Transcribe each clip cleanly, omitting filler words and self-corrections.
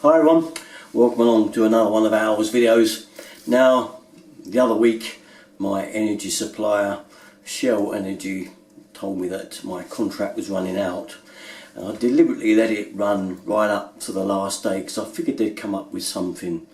Hi everyone, welcome along to another one of ours videos. Now, the other week my energy supplier Shell Energy told me that my contract was running out, and I deliberately let it run right up to the last day because I figured they'd come up with something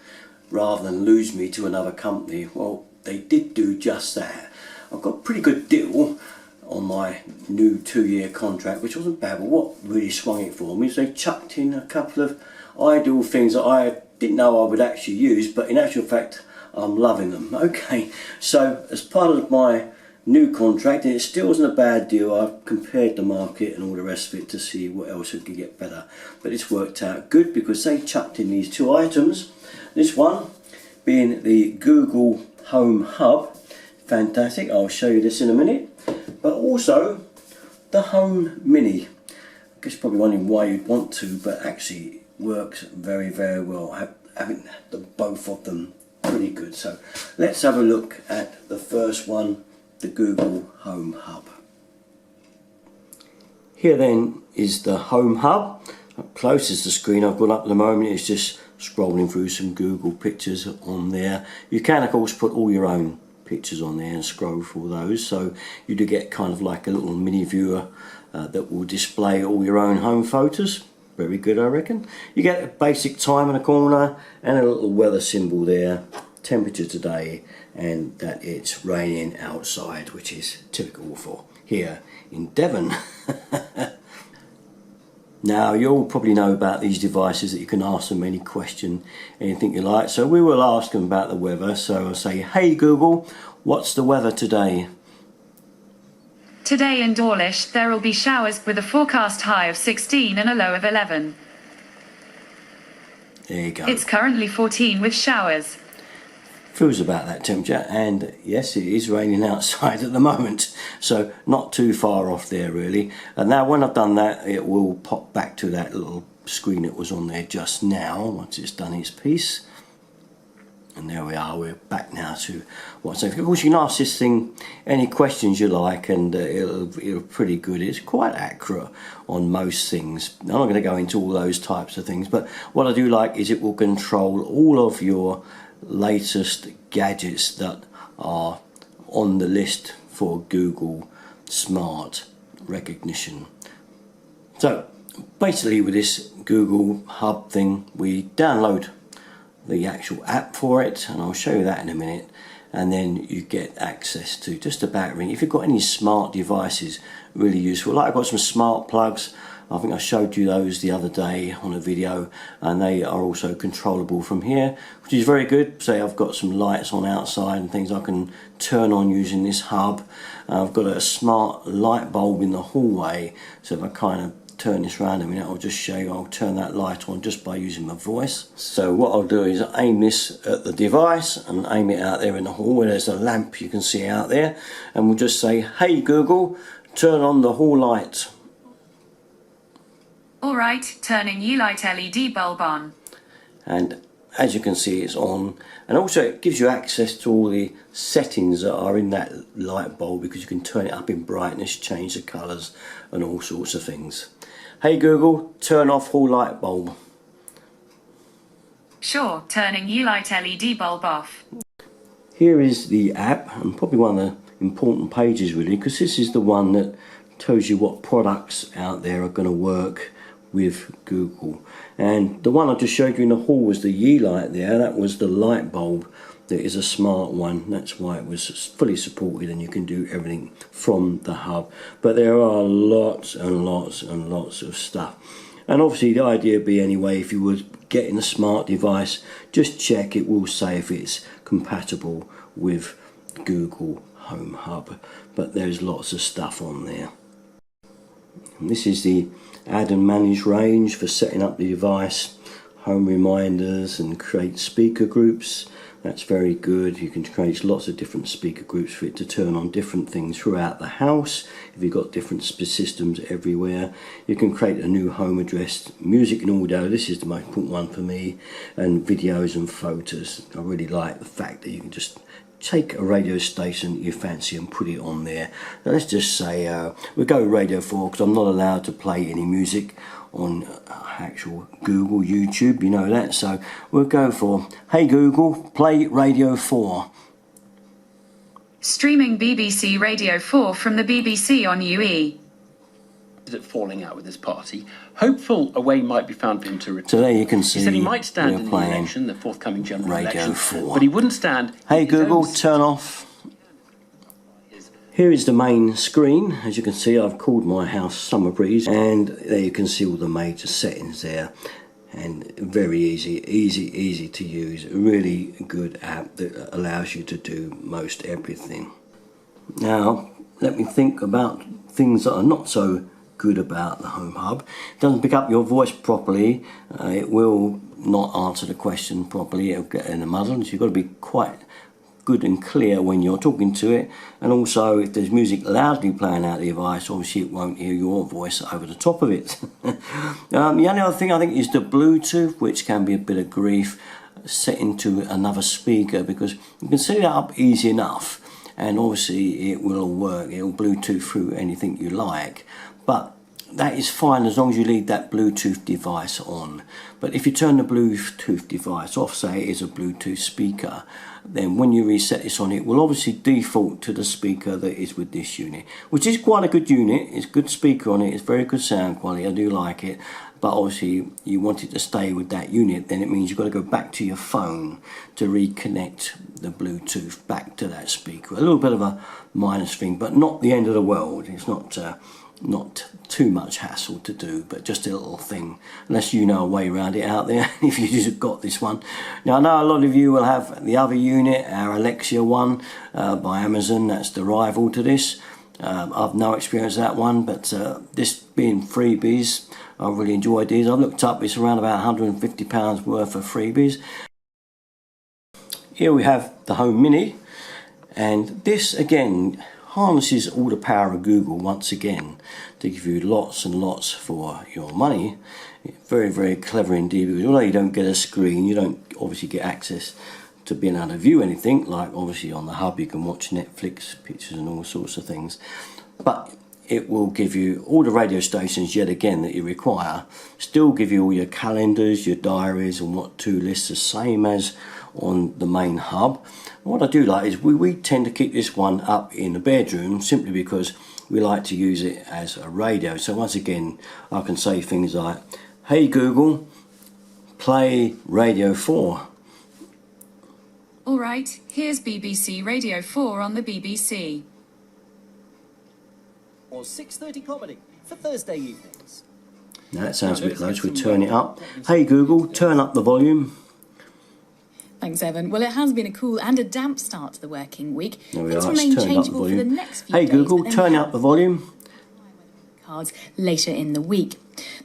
rather than lose me to another company. Well, they did do just that. I've got a pretty good deal on my new 2-year contract, which wasn't bad, but what really swung it for me is they chucked in a couple of ideal things that I didn't know I would actually use, but in actual fact I'm loving them. Okay, so as part of my new contract, and it still wasn't a bad deal, I compared the market and all the rest of it to see what else I could get better, but it's worked out good because they chucked in these two items. This one being the Google Home Hub, fantastic, I'll show you this in a minute, but also the Home Mini. I guess you're probably wondering why you'd want to, but actually works very well. Having the both of them pretty good. So let's have a look at the first one, the Google Home Hub. Here then is the Home Hub. Up close is the screen I've got up at the moment. It's just scrolling through some Google pictures on there. You can of course put all your own pictures on there and scroll through those, so you do get kind of like a little mini viewer that will display all your own home photos. Very good, I reckon. You get a basic time in the corner and a little weather symbol there, temperature today, and that it's raining outside, which is typical for here in Devon. Now, you'll probably know about these devices that you can ask them any question, anything you like. So we will ask them about the weather. So I'll say, hey Google, what's the weather today? Today in Dawlish, there will be showers with a forecast high of 16 and a low of 11. There you go. It's currently 14 with showers. Feels about that temperature, and yes, it is raining outside at the moment, so not too far off there really. And now when I've done that, it will pop back to that little screen that was on there just now once it's done its piece. And there we are, we're back now to what's safe. Of course, you can ask this thing any questions you like, and it'll pretty good. It's quite accurate on most things. I'm not going to go into all those types of things, but what I do like is it will control all of your latest gadgets that are on the list for Google Smart recognition. So basically with this Google Hub thing, we download the actual app for it, and I'll show you that in a minute, and then you get access to just about everything. If you've got any smart devices, really useful. Like I've got some smart plugs, I think I showed you those the other day on a video, and they are also controllable from here, which is very good. Say I've got some lights on outside and things I can turn on using this hub. I've got a smart light bulb in the hallway, so if I kind of turn this around a minute, I'll just show you, I'll turn that light on just by using my voice. So what I'll do is aim this at the device and aim it out there in the hall where there's a lamp you can see out there, and we'll just say, hey Google, turn on the hall light. Alright, turning U-light LED bulb on. And as you can see, it's on, and also it gives you access to all the settings that are in that light bulb, because you can turn it up in brightness, change the colours and all sorts of things. Hey Google, turn off hall light bulb. Sure, turning U-light LED bulb off. Here is the app, and probably one of the important pages really, because this is the one that tells you what products out there are going to work with Google. And the one I just showed you in the hall was the Ye-Light there. That was the light bulb that is a smart one. That's why it was fully supported, and you can do everything from the hub. But there are lots and lots and lots of stuff. And obviously the idea would be anyway, if you were getting a smart device, just check, it will say if it's compatible with Google Home Hub. But there's lots of stuff on there. And this is the add and manage range for setting up the device, home reminders, and create speaker groups. That's very good. You can create lots of different speaker groups for it to turn on different things throughout the house. If you've got different systems everywhere, you can create a new home address, music and audio. This is the most important one for me, and videos and photos. I really like the fact that you can just take a radio station you fancy and put it on there. Now let's just say we'll go with Radio 4 because I'm not allowed to play any music on actual Google, YouTube, you know that. So we'll go for, hey Google, play Radio 4. Streaming BBC Radio 4 from the BBC on UE. At falling out with his party, hopeful a way might be found for him to return. So there you can see he said he might stand in the playing election, the forthcoming general Radio election, 4. but he wouldn't stand. Hey Google, turn off. Here is the main screen. As you can see, I've called my house Summer Breeze, and there you can see all the major settings there. And very easy to use. A really good app that allows you to do most everything. Now, let me think about things that are not so good about the Home Hub. It doesn't pick up your voice properly. It will not answer the question properly. It'll get in a muddle. So you've got to be quite good and clear when you're talking to it. And also, if there's music loudly playing out the device, obviously it won't hear your voice over the top of it. The only other thing I think is the Bluetooth, which can be a bit of grief, set into another speaker, because you can set it up easy enough, and obviously it will work. It'll Bluetooth through anything you like, but that is fine as long as you leave that Bluetooth device on. But if you turn the Bluetooth device off, say it is a Bluetooth speaker, then when you reset this on, it will obviously default to the speaker that is with this unit, which is quite a good unit. It's a good speaker on it, it's very good sound quality, I do like it. But obviously you want it to stay with that unit, then it means you've got to go back to your phone to reconnect the Bluetooth back to that speaker. A little bit of a minus thing, but not the end of the world. It's not too much hassle to do, but just a little thing, unless you know a way around it out there. If you just got this one. Now I know a lot of you will have the other unit, our Alexia one by Amazon. That's the rival to this. I've no experience with that one, but this being freebies, I really enjoyed these. I've looked up, it's around about £150 worth of freebies. Here we have the Home Mini, and this again harnesses all the power of Google once again to give you lots and lots for your money. Very clever indeed, because although you don't get a screen, you don't obviously get access to being able to view anything, like obviously on the Hub you can watch Netflix, pictures and all sorts of things, but it will give you all the radio stations yet again that you require, still give you all your calendars, your diaries and what to lists, the same as on the main Hub. What I do like is we tend to keep this one up in the bedroom simply because we like to use it as a radio. So once again I can say things like, hey Google, play Radio 4. Alright, here's BBC Radio 4 on the BBC. Or 6:30 comedy for Thursday evenings. Now that sounds a bit low, so we turn it up. Hey Google, turn up the volume. Thanks, Evan. Well, it has been a cool and a damp start to the working week. There we Things are, remain it's turned up the changeable for the volume. next few Hey days, Google, but then turn we up the volume. cards later in the week.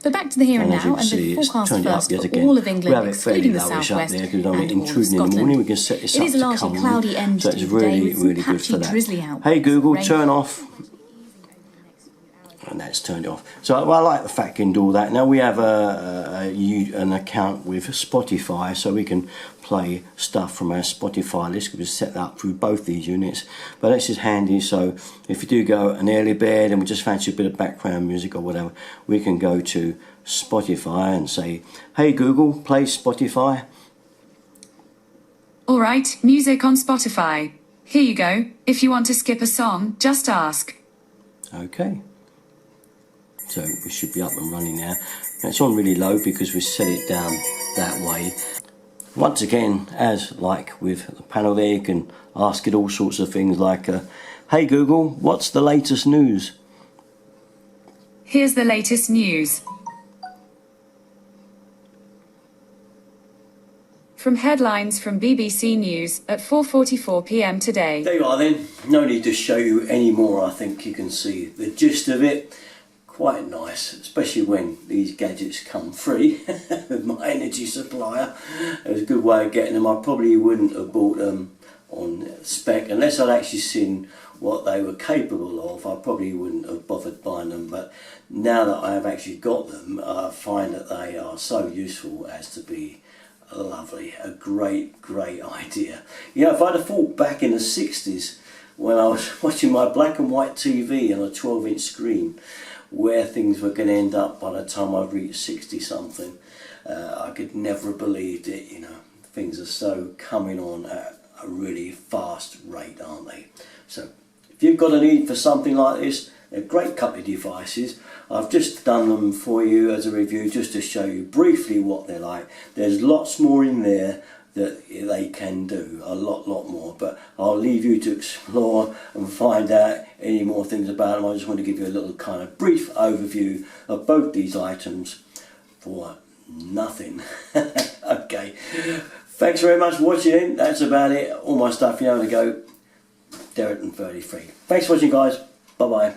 But back to the here and And as you now, can and see, the it's forecast turned it up first yet for again. all of We England, have it fairly excluding the lowish up southwest there because we don't and want it all of intruding in the morning. Scotland. We can set this It up is to largely come. cloudy end So to it's the day with some really good patchy for that. drizzly outbursts. Hey Google, Rain. turn off. And that's turned it off. So I like the fact you can do all that. Now we have an account with Spotify, so we can play stuff from our Spotify list. We just set that up through both these units. But this is handy, so if you do go an early bed and we just fancy a bit of background music or whatever, we can go to Spotify and say, hey Google, play Spotify. Alright, music on Spotify. Here you go. If you want to skip a song, just ask. Okay. So we should be up and running now. Now it's on really low because we set it down that way. Once again, as like with the panel there, you can ask it all sorts of things like, hey Google, what's the latest news? Here's the latest news. From headlines from BBC News at 4:44 p.m. today. There you are then. No need to show you any more. I think you can see the gist of it. Quite nice, especially when these gadgets come free with my energy supplier. It was a good way of getting them. I probably wouldn't have bought them on spec unless I'd actually seen what they were capable of. I probably wouldn't have bothered buying them, but now that I have actually got them, I find that they are so useful as to be lovely. A great idea. You know, if I'd have thought back in the 60s when I was watching my black and white TV on a 12-inch screen, where things were going to end up by the time I've reached 60 something. I could never have believed it, you know. Things are so coming on at a really fast rate, aren't they? So if you've got a need for something like this, they're a great couple of devices. I've just done them for you as a review just to show you briefly what they're like. There's lots more in there that they can do, a lot more, but I'll leave you to explore and find out any more things about them. I just want to give you a little kind of brief overview of both these items for nothing. Okay, thanks very much for watching. That's about it. All my stuff, you know, to go. Derek and 33. Thanks for watching, guys. Bye bye.